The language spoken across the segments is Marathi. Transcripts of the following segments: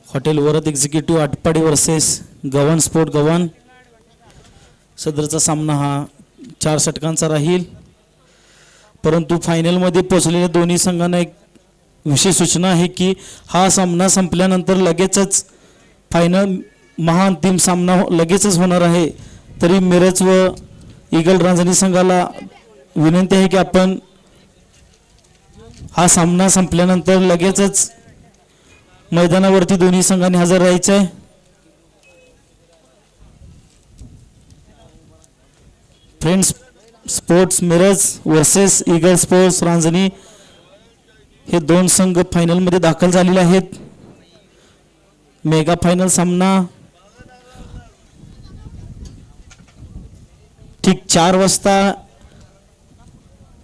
Hotel Varad executive Atpadi versus Gavhan sport Gavhan. सदरचा सामना हा 4 षटकांचा राहील. परंतु फायनलमध्ये पोहोचलेल्या दोन्ही संघांना एक विशेष सूचना आहे की हा सामना संपल्यानंतर लगेचच फायनल महाअंतिम सामना लगेचच होणार आहे. तरी मिरज व ईगल रांजणी संघाला विनंती आहे की आपण हा सामना संपल्यानंतर लगेचच मैदानावरती दोन्ही संघांनी हजर राहायचं आहे. Friends sports Miraj versus eagle sports Ranjani हे दोन संघ फायनलमध्ये दाखल झालेले आहेत. मेगा फायनल सामना ठीक 4 वाजता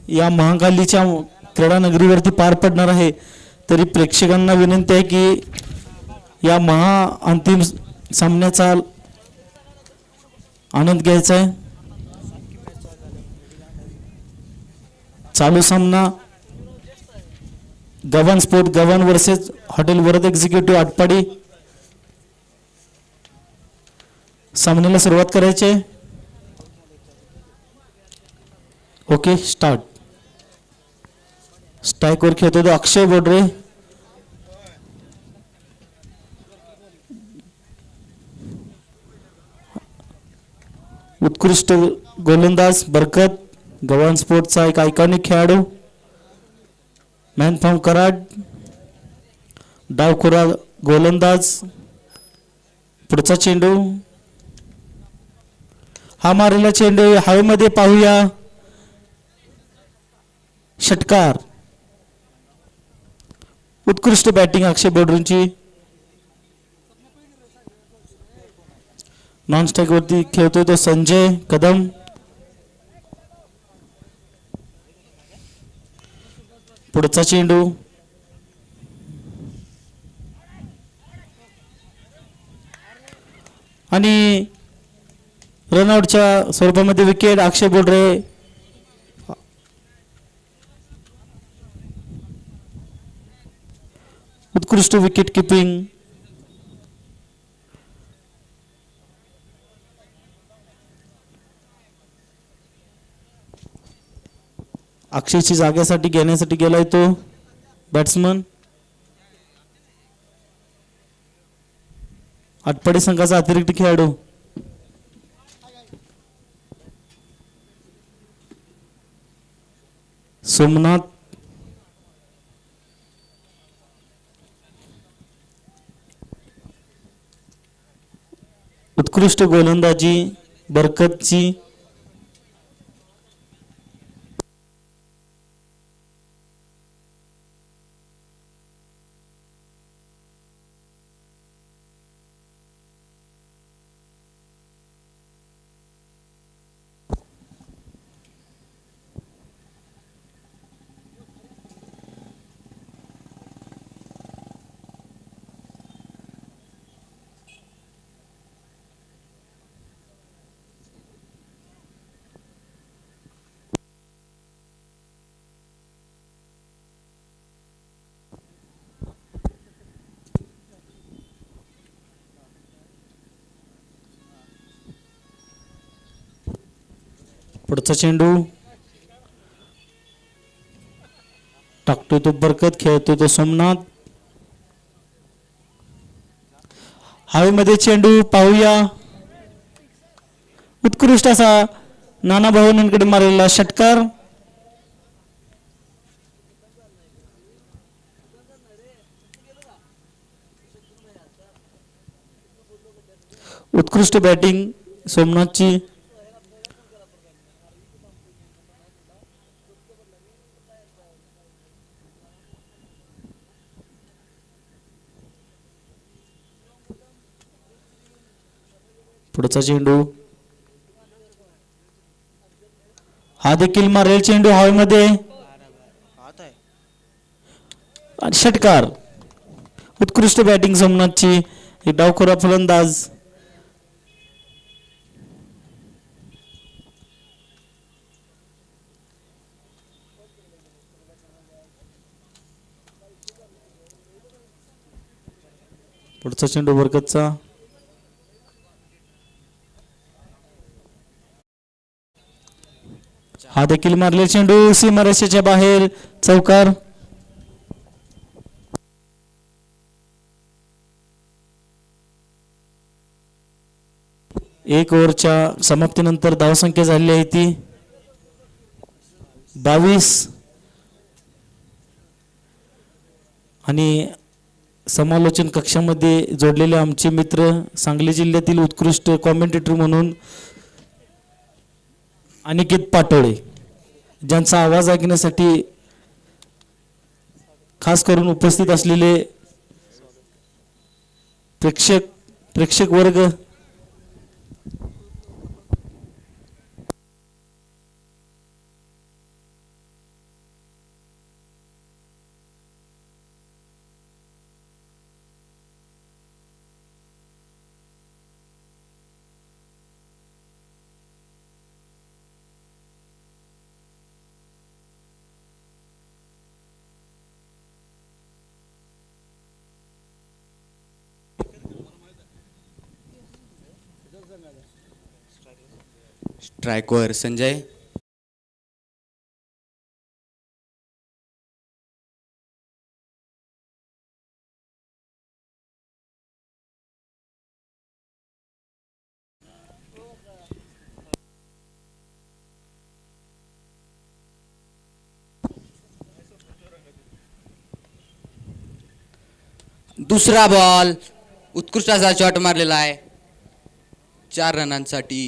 या महाकालीच्या क्रीडा नगरीवरती पार पडणार आहे. तरी प्रेक्षकांना विनंती आहे की या अंतिम सामन्याचा आनंद घ्यायचा आहे. चालू सामना Gavhan sport Gavhan versus hotel Varad executive Atpadi. सामन्याला सुरुवात करायची आहे. Okay start. स्ट्राईकवर खेळतो तो अक्षय बोडरे. उत्कृष्ट गोलंदाज बरकत गव्हाण स्पोर्टचा एक आयकॉनिक खेळाडू. मॅन फ्रॉम कराड डावखुरा गोलंदाज. पुढचा चेंडू हा मारलेला चेंडू हवेमध्ये पाहूया. षटकार. उत्कृष्ट बॅटिंग अक्षय बोडरूंची. नॉन स्ट्राईक वरती खेळतोय तो संजय कदम. पुढचा चेंडू आणि रनआउटच्या स्वरूपामध्ये विकेट. अक्षय बोडरे उत्कृष्ट विकेट किपिंग. अक्षयची जागेसाठी घेण्यासाठी गेलाय तो बॅट्समन. आटपाडी संघाचा अतिरिक्त खेळाडू सोमनाथ. उत्कृष्ट गोलंदाजी बरकतची. पुढचा चेंडू टाकतोय तो बरकत. खेळतोय तो सोमनाथ. हवेमध्ये चेंडू पाहूया. उत्कृष्ट असा नाना भाऊंकडे मारलेला षटकार. उत्कृष्ट बॅटिंग सोमनाथची. पुढचा चेंडू हा देखील मारेल चेंडू हवेमध्ये. षटकार. उत्कृष्ट बॅटिंग सोमनाथची. एक डावखुरा फलंदाज. पुढचा चेंडू बरकतचा. हा देखील मारले चेंडू सीमारेषेच्या बाहेर, चौकार. एक ओव्हरच्या समाप्तीनंतर धावसंख्या झालेली आहे ती 22. आणि समालोचन कक्षामध्ये जोडलेले आमचे मित्र सांगली जिल्ह्यातील उत्कृष्ट कॉमेंटेटर म्हणून अनिकेत पाटोळे, ज्यांचा आवाज ऐकण्यासाठी खास करून उपस्थित असलेले प्रेक्षक वर्ग. स्ट्रायकवर संजय. दुसरा बॉल, उत्कृष्ट असा शॉट मारलेला आहे 4 रनांसाठी.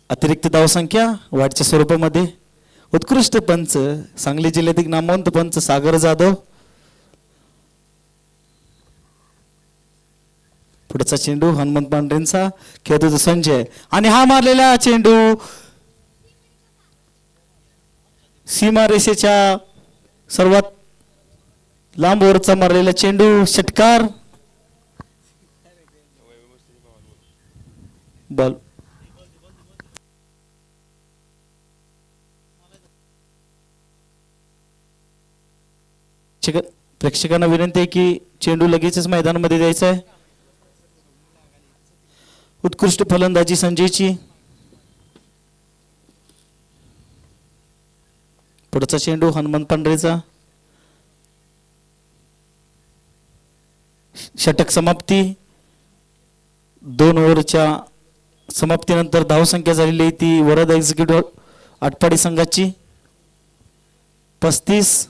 अतिरिक्त धावसंख्या वाढच्या स्वरूपामध्ये उत्कृष्ट पंच सांगली जिल्ह्यातील नामवंत पंच सागर जाधव. पुढचा चेंडू हनुमंत पांढरेंचा, खेळतो संजय, आणि हा मारलेला चेंडू सीमारेषेच्या सर्वात लांब वरचा मारलेला चेंडू, षटकार. बॉल. प्रेक्षकांना विनंती आहे की चेंडू लगेचच मैदानामध्ये द्यायचा आहे. उत्कृष्ट फलंदाजी संजयची. पुढचा चेंडू हनुमंत पांढरेचा, षटक समाप्ती. 2 ओव्हरच्या समाप्तीनंतर धावसंख्या झालेली ती वरद एक्झिक्युटिव्ह आटपाडी संघाची 35.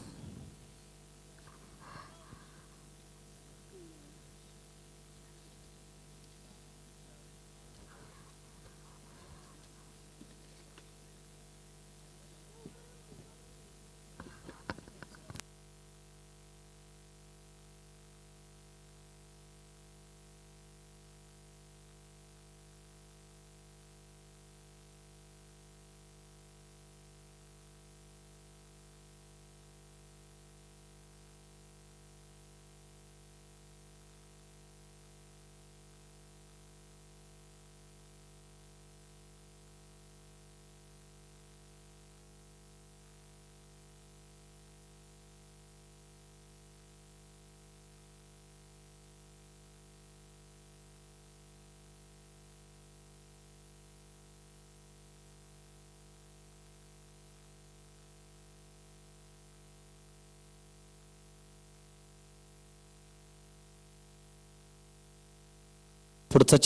पुढचा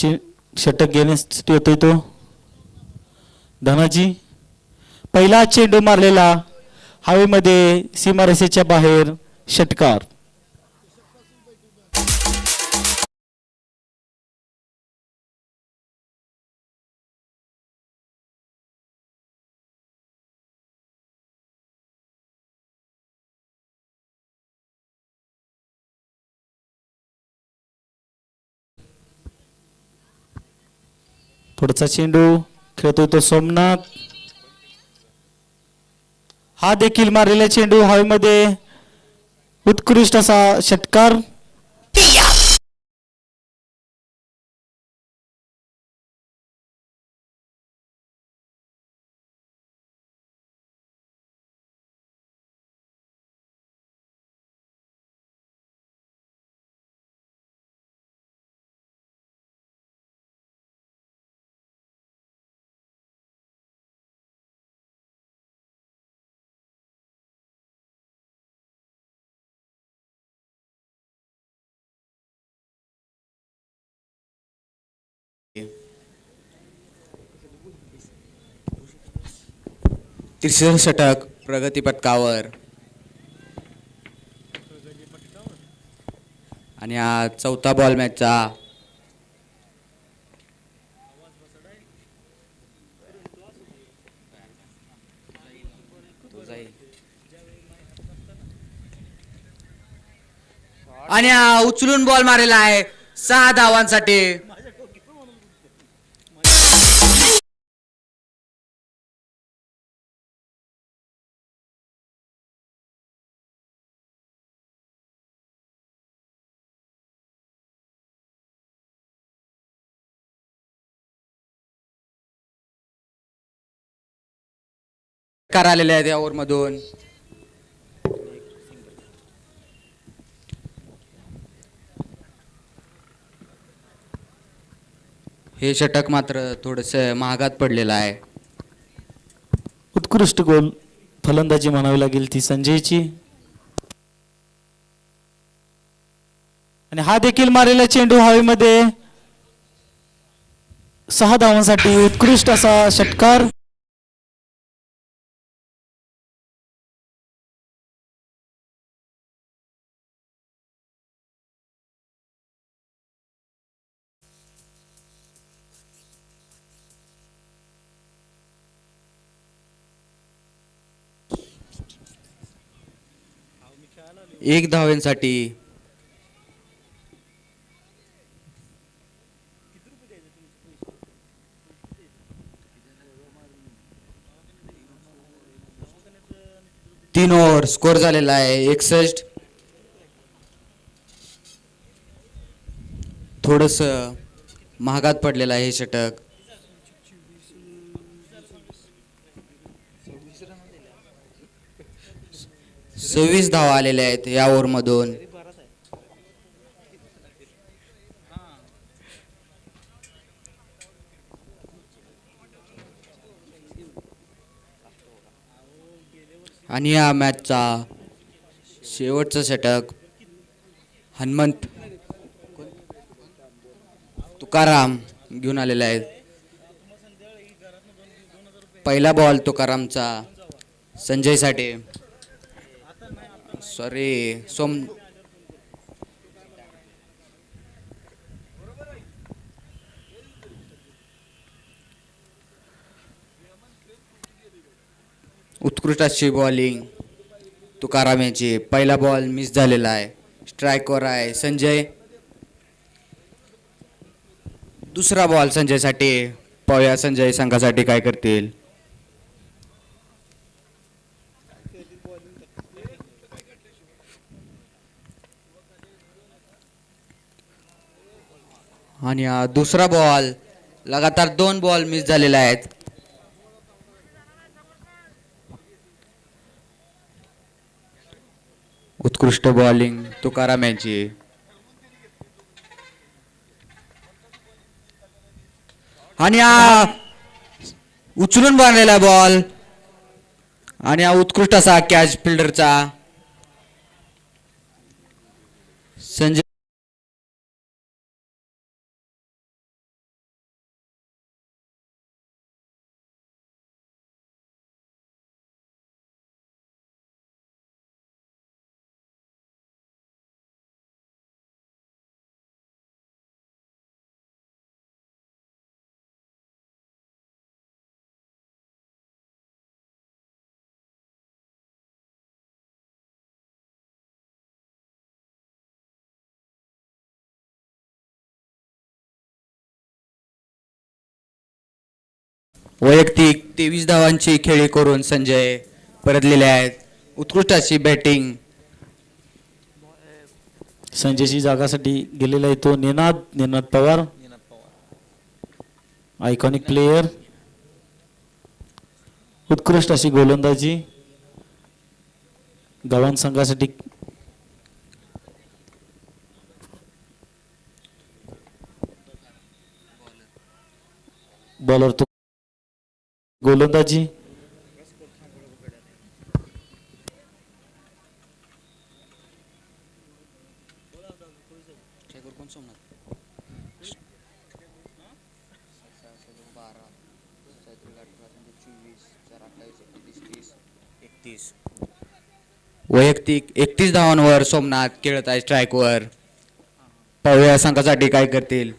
षटक घेण्यासाठी येतोय तो धनाजी. पहिला चेंडू मारलेला हवेमध्ये सीमारेषेच्या बाहेर, षटकार. पुढचा चेंडू खेळतोय तो सोमनाथ. हा देखील मारलेला चेंडू हवेमध्ये, उत्कृष्ट असा षटकार. तिसरं षटक प्रगती पथकावर आणि हा चौथा बॉल मॅचचा. आणि हा उचलून बॉल मारलेला आहे 6 धावांसाठी. कार आलेले आहेत या ओव्हरमधून. हे षटक मात्र थोडस महागात पडलेलं आहे. उत्कृष्ट गोल फलंदाजी म्हणावी लागेल ती संजयची. आणि हा देखील मारलेला चेंडू हवेमध्ये 6 धावांसाठी, उत्कृष्ट असा षटकार. एक धावांसाठी. तीन ओव्हर स्कोर झालेला आहे 61. थोडस महागात पडलेलं आहे हे षटक. 26 धावा आलेल्या आहेत या ओव्हरमधून. आणि या मॅचचा शेवटचा षटक हनुमंत तुकाराम घेऊन आलेला आहे. पहिला बॉल तुकारामचा संजय साठे, उत्कृष्ट अशी बॉलिंग तुकाराम याची. पहिला बॉल मिस झालेला आहे, स्ट्राईकवर आहे संजय. दुसरा बॉल संजयसाठी. पाहूया संजय संघासाठी काय करतील. आणि दुसरा बॉल. लगातार 2 बॉल मिस झालेले आहेत. उत्कृष्ट बॉलिंग तुकाराम यांची. आणि उचलून बांधलेला बॉल आणि उत्कृष्ट असा कॅच फिल्डरचा संजय. वैयक्तिक 23 धावांची खेळी करून संजय परतलेले आहेत. उत्कृष्ट अशी बॅटिंग. संजयची जागासाठी गेलेला आहे तो निनाद पवार, आयकॉनिक प्लेयर. उत्कृष्ट अशी गोलंदाजी गव्हाण संघासाठी. बॉलर तो गोलंदाजी. वैयक्तिक 31 धावांवर सोमनाथ खेळत आहे स्ट्राईकवर. पाहूया संघासाठी काय करतील.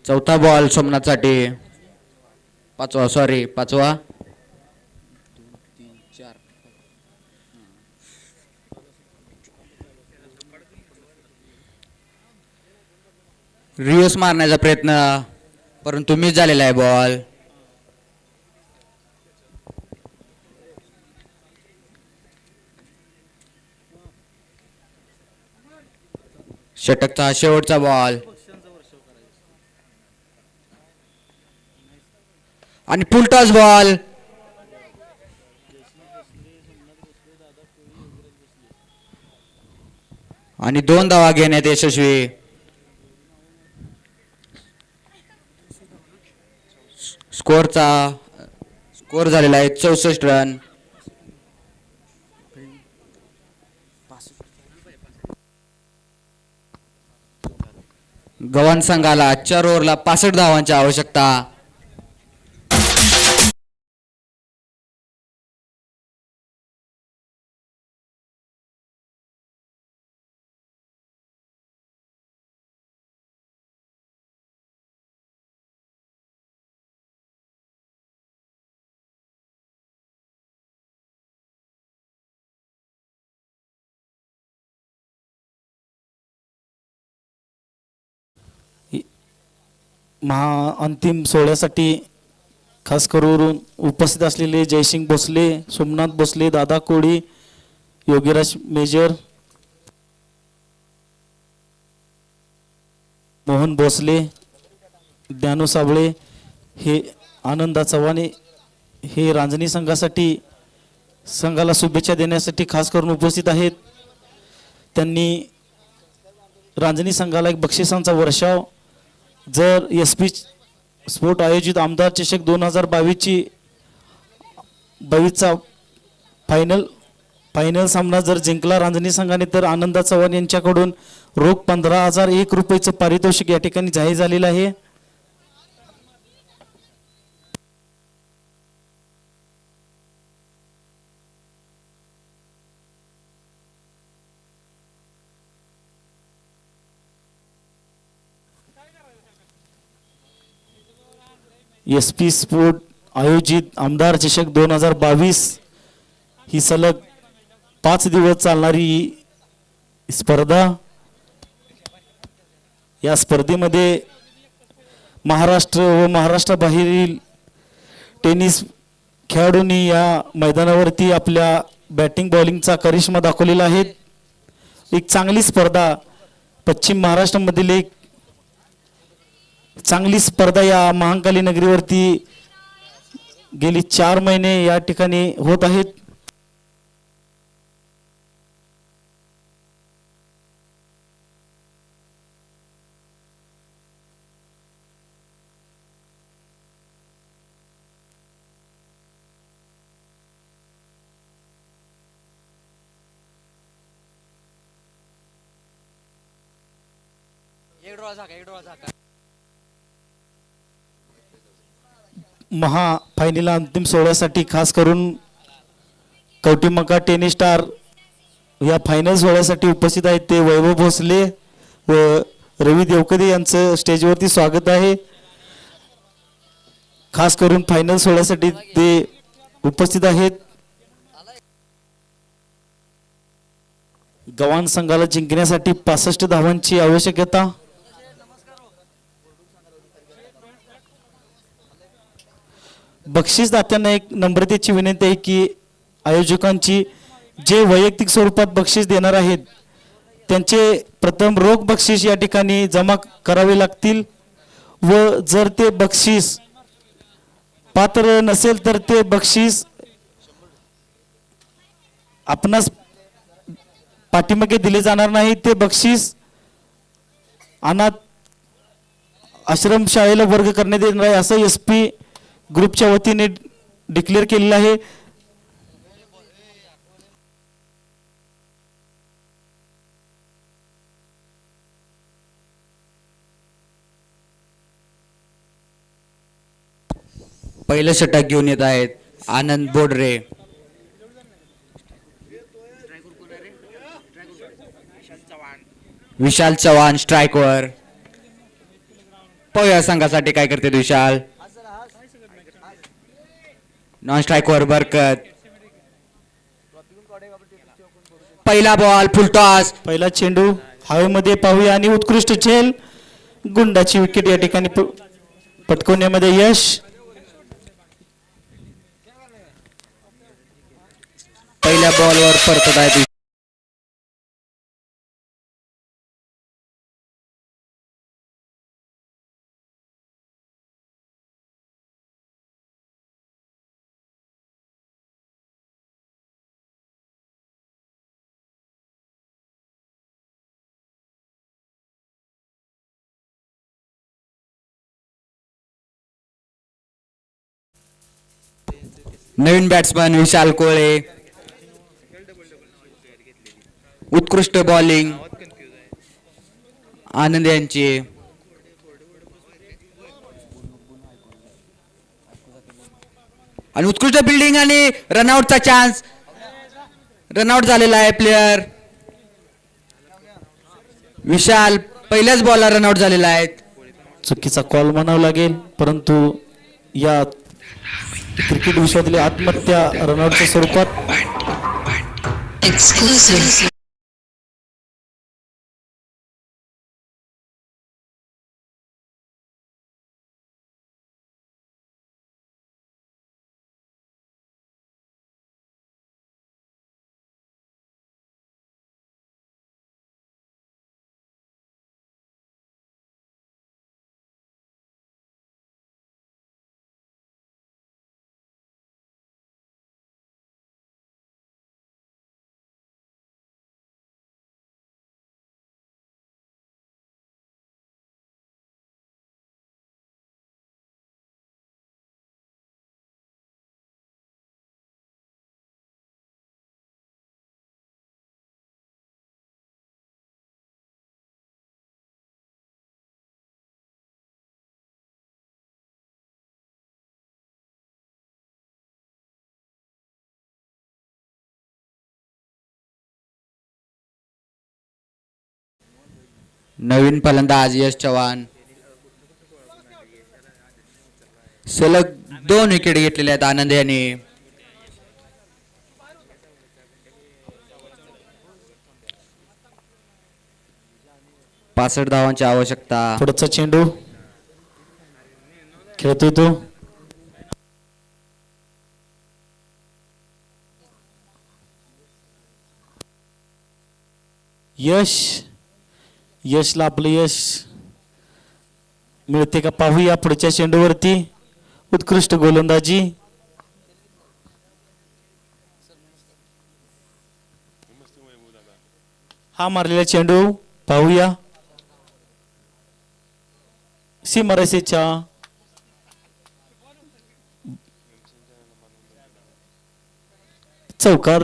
चौथा बॉल सोमनाथसाठी. पाचवा. रिवर्स मारण्याचा प्रयत्न परंतु मिस झालेला आहे बॉल. षटकचा शेवटचा बॉल आणि फुलटॉस बॉल. आणि 2 धावा घेण्यात यशस्वी. स्कोर झालेला आहे 64 रन. गव्हाण संघाला 4 ओव्हरला 65 धावांची आवश्यकता. अंतिम सोहळ्यासाठी खास करून उपस्थित असलेले जयसिंग भोसले, सोमनाथ भोसले, दादा कोळी, योगीराज मेजर, मोहन भोसले, ज्ञानू साबळे, हे आनंदा चव्हाणे हे रांजणी संघाला शुभेच्छा देण्यासाठी खास करून उपस्थित आहेत. त्यांनी रांजणी संघाला एक बक्षिसांचा वर्षाव, जर SP स्पोर्ट आयोजित आमदार चषक 2022चा फायनल सामना जर जिंकला रांजणी संघाने तर आनंदा चव्हाण यांच्याकडून रोख 15,001 रुपयाचं पारितोषिक या ठिकाणी जाहीर झालेलं आहे. SP स्पोर्ट आयोजित आमदार चषक 2022 ही सलग 5 दिवस चालणारी स्पर्धा. या स्पर्धेमध्ये महाराष्ट्र व महाराष्ट्राबाहेरील टेनिस खेळाडूंनी या मैदानावरती आपल्या बॅटिंग बॉलिंगचा करिश्मा दाखवलेला आहे. एक चांगली स्पर्धा पश्चिम महाराष्ट्रामधील एक चांगली स्पर्धा या महांकाली नगरीवरती गेली 4 महिने या ठिकाणी होत आहेत. फायनल अंतिम सोहळ्यासाठी खास करून कवटीमका टेनिस स्टार या फायनल सोहळ्यासाठी उपस्थित आहेत ते वैभव भोसले व रवी देवकदे यांचं स्टेजवरती स्वागत आहे. खास करून फायनल सोहळ्यासाठी ते उपस्थित आहेत. गव्हाण संघाला जिंकण्यासाठी 65 धावांची आवश्यकता. बक्षीसदात्यांना एक नम्रतेची विनंती आहे की आयोजकांची जे वैयक्तिक स्वरूपात बक्षीस देणार आहेत त्यांचे प्रथम रोख बक्षीस या ठिकाणी जमा करावे लागतील व जर ते बक्षीस पात्र नसेल तर ते बक्षीस आपणास पाठीमागे दिले जाणार नाही. ते बक्षीस अनाथ आश्रमशाळेला वर्ग करण्यात येणार आहे असं SP ग्रुपच्या वतीने डिक्लेअर केलेलं आहे. पहिलं षटक घेऊन येत आहेत आनंद बोडरे. विशाल चव्हाण स्ट्रायकवर. पहिल्या संघासाठी काय करते विशाल. नॉन स्ट्रायकवर बरकत. पहिला बॉल फुलटॉस. पहिला चेंडू हवेमध्ये पाहूया आणि उत्कृष्ट झेल. गुंडाची विकेट या ठिकाणी पटकवण्यामध्ये यश. पहिल्या बॉलवर परतत आहेत. नवीन बॅट्समन विशाल कोळे. उत्कृष्ट बॉलिंग आनंद यांची. आणि उत्कृष्ट बिल्डिंग आणि रनआउटचा चान्स. रनआउट झालेला आहे प्लेयर. विशाल पहिल्याच बॉलला रनआउट झालेला आहे. चुकीचा कॉल म्हणावा लागेल परंतु या क्रिकेट विश्वातील आत्महत्या रनआउटच्या स्वरूपात. नवीन फलंदाज यश चव्हाण. सलग 2 विकेट घेतलेल्या आहेत आनंद यांनी. पासष्ट धावांची आवश्यकता. पुढचा चेंडू खेळतोय तो. यशला आपलं यश मिळते का पाहूया पुढच्या चेंडूवरती. उत्कृष्ट गोलंदाजी. हा मारलेला चेंडू पाहूया सीमारेषेच्या चौकार.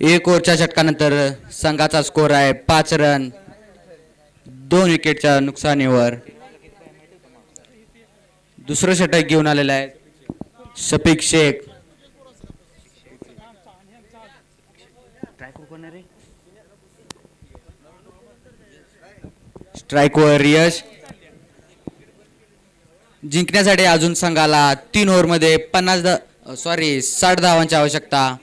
एक ओव्हरच्या षटकानंतर संघाचा स्कोर आहे 5 रन 2 विकेटच्या नुकसानीवर. दुसरं षटक घेऊन आलेलं आहे शफिक शेख. स्ट्राईकवर यश. जिंकण्यासाठी अजून संघाला 3 ओव्हरमध्ये 60 धावांची आवश्यकता.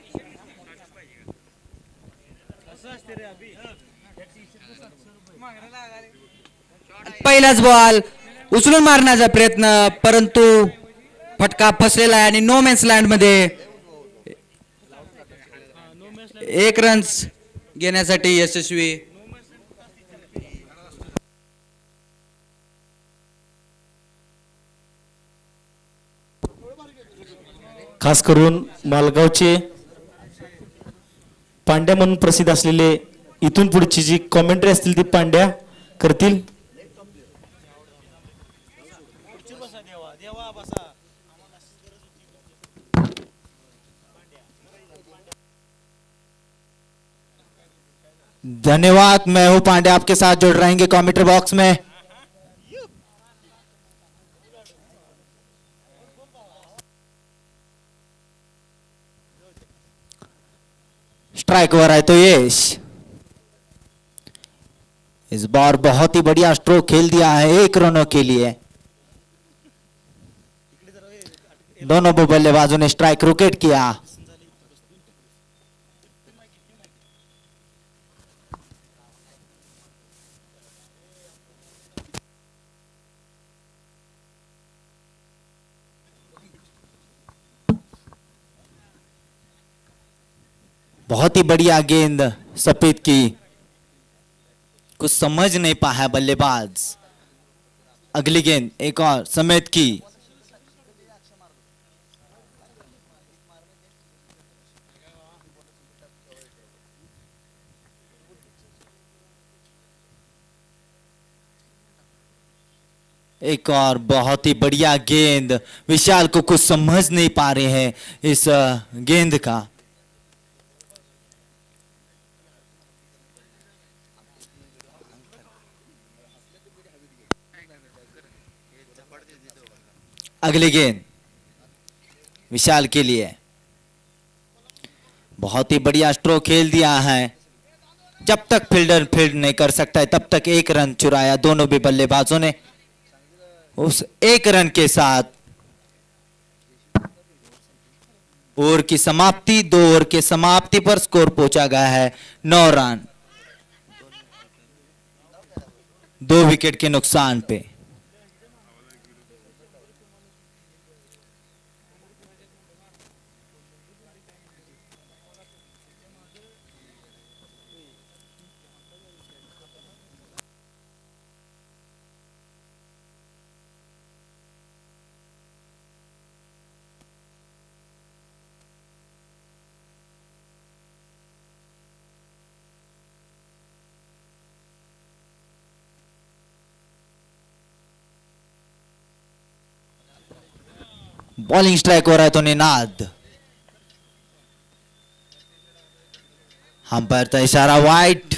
पहिलाच बॉल उचलून मारण्याचा प्रयत्न, परंतु फटका फसलेला आहे आणि नो मॅन्स लँड मध्ये 1 रन्स घेण्यासाठी यशस्वी. खास करून मालगावचे पांड्या म्हणून प्रसिद्ध असलेले इथून पुढची जी कॉमेंट्री असतील ती पांड्या करतील. धन्यवाद. मैं हूं पांडे, आपके साथ जुड़ रहेंगे कमेंट्री बॉक्स में. स्ट्राइक हो रहा है तो यश इस बार बहुत ही बढ़िया स्ट्रोक खेल दिया है 1 रनों के लिए. दोनों बल्लेबाजों ने स्ट्राइक विकेट किया. बहुत ही बढ़िया गेंद सफेद की, कुछ समझ नहीं पाया बल्लेबाज. अगली गेंद एक और समेत की. एक और बहुत ही बढ़िया गेंद. विशाल को कुछ समझ नहीं पा रहे हैं इस गेंद का. अगली गेंद विशाल के लिए. बहुत ही बढ़िया स्ट्रोक खेल दिया है. जब तक फील्डर फील्ड नहीं कर सकता है तब तक 1 रन चुराया दोनों भी बल्लेबाजों ने. उस 1 रन के साथ ओवर की समाप्ति, 2 ओवर के समाप्ति पर स्कोर पहुंचा गया है 9 रन 2 विकेट के नुकसान पे. बॉलिंग स्ट्राइक हो रहा है तो निनाद. अंपायर का इशारा वाइट.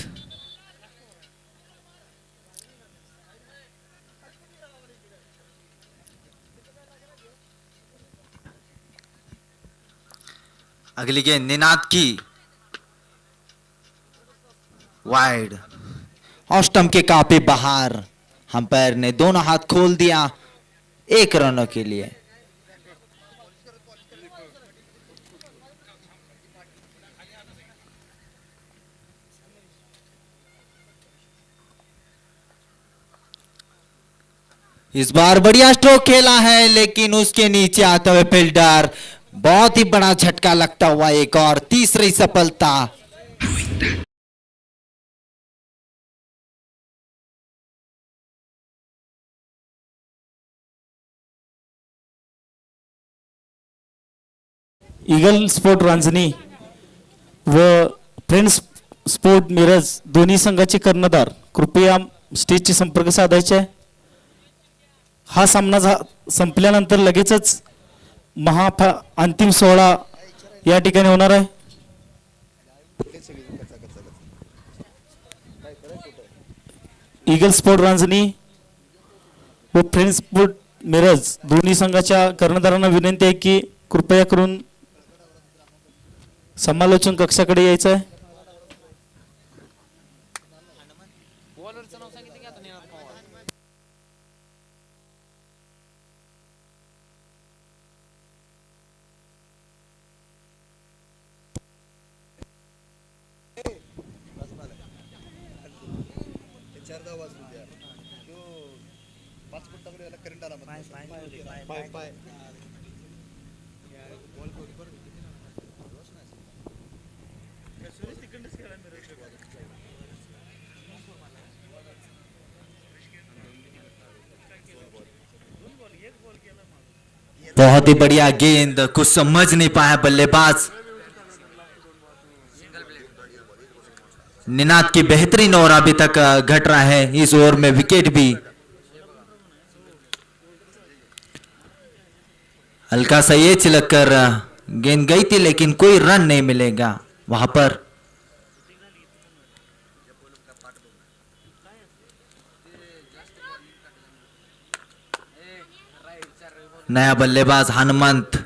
अगली गेंद निनाद की वाइड. ऑफ स्टंप के काफी बाहर. अंपायर ने दोनों हाथ खोल दिया 1 रनों के लिए. इस बार बढ़िया स्ट्रोक खेला है लेकिन उसके नीचे आते हुए फील्डर. बहुत ही बड़ा झटका लगता हुआ एक और तीसरी सफलता. ईगल स्पोर्ट रांजणी व फ्रेंड्स स्पोर्ट मिरज दोन्ही संघाचे कर्णधार कृपया स्टेजची संपर्क साधायचे आहे. हा सामना संपल्यानंतर लगेचच अंतिम सोहळा या ठिकाणी होणार आहे. ईगल स्पोर्ट रांजणी व फ्रेंड्स स्पोर्ट मिरज दोन्ही संघाच्या कर्णधारांना विनंती आहे की कृपया करून समालोचन कक्षाकडे यायचं आहे. बहुत ही बढ़िया गेंद, कुछ समझ नहीं पाया बल्लेबाज. निनाद की बेहतरीन ओवर अभी तक घट रहा है. इस ओवर में विकेट भी हल्का सा ये छिलक कर गेंद गई थी, लेकिन कोई रन नहीं मिलेगा वहां पर. नया बल्लेबाज हनुमंत.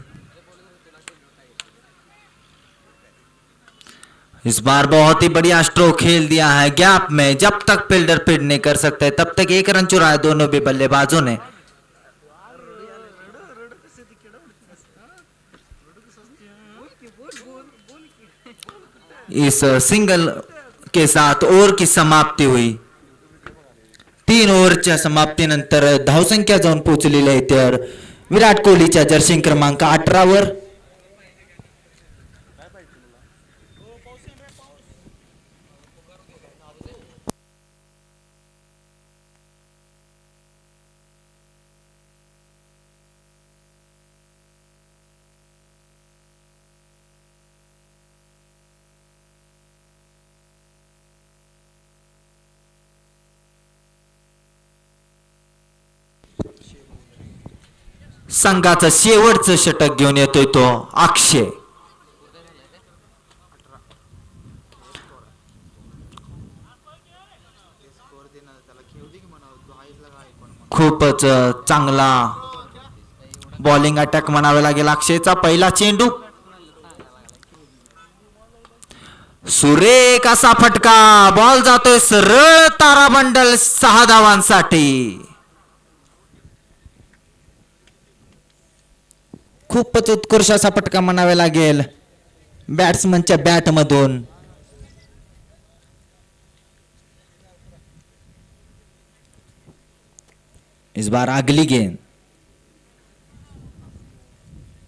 इस बार बहुत ही बढ़िया स्ट्रोक खेल दिया है गैप में. जब तक फील्डर फील्ड नहीं कर सकते तब तक 1 रन चुराया दोनों भी बल्लेबाजों ने. इस सिंगल के साथ ओव्हर की समाप्ती हुई. 3 ओव्हरच्या समाप्तीनंतर धावसंख्या जाऊन पोहोचलेली आहे तर विराट कोहलीच्या जर्सी क्रमांक 18 वर. संघाचं शेवटचं षटक घेऊन येतोय तो अक्षय. खूपच चांगला बॉलिंग अटॅक म्हणावे लागेल अक्षयचा. पहिला चेंडू, सुरेख असा फटका, बॉल जातोय सरळ तारामंडल 6 धावांसाठी. खूपच उत्कृष्ट असा फटका म्हणावे लागेल बॅट्समनच्या बॅट मधून. इस बार अगली गेंद,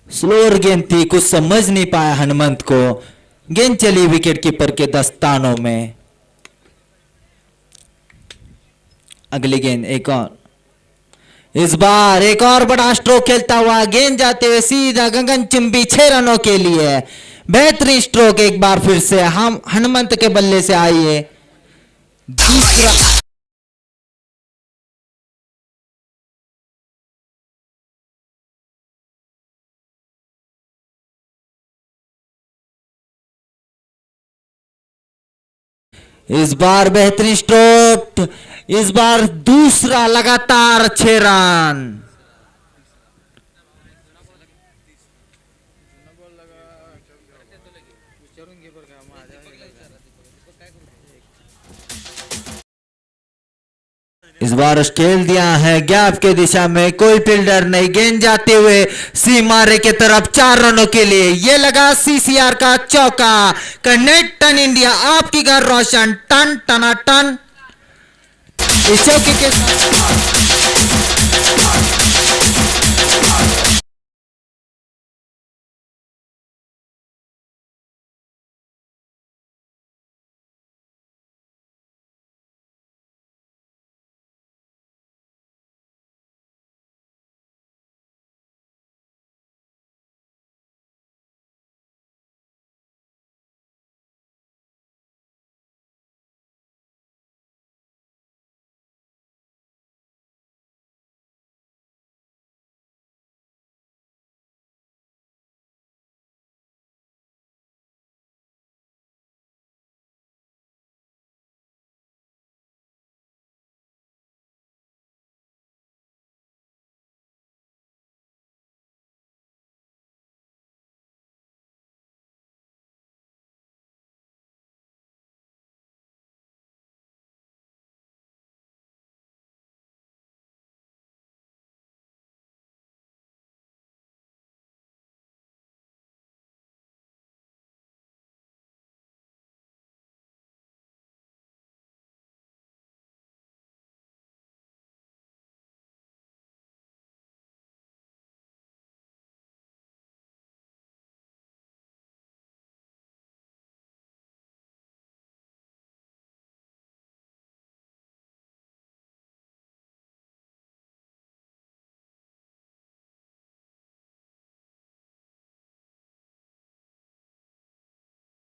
स्लोअर गेंद थी, कुछ समझ नहीं पाया हनुमंत को. गेंद चली विकेट कीपर के दस्तानों में. अगली गेंद एक और. इस बार एक और बड़ा स्ट्रोक खेलता हुआ गेंद जाते हुए सीधा गगनचुंबी 6 रनों के लिए. बेहतरीन स्ट्रोक एक बार फिर से हम हनुमंत के बल्ले से आई है. दूसरा इस बार बेहतरीन स्ट्रोक, इस बार दूसरा लगातार 6 रन. इस बार खेल दिया है गैप के दिशा में, कोई फील्डर नहीं. गेंद जाते हुए सीमारे के तरफ 4 रनों के लिए. ये लगा सीसीआर का चौका. कनेक्ट टन इंडिया, आपकी घर रोशन. टन टना टन. इस चौके के साथ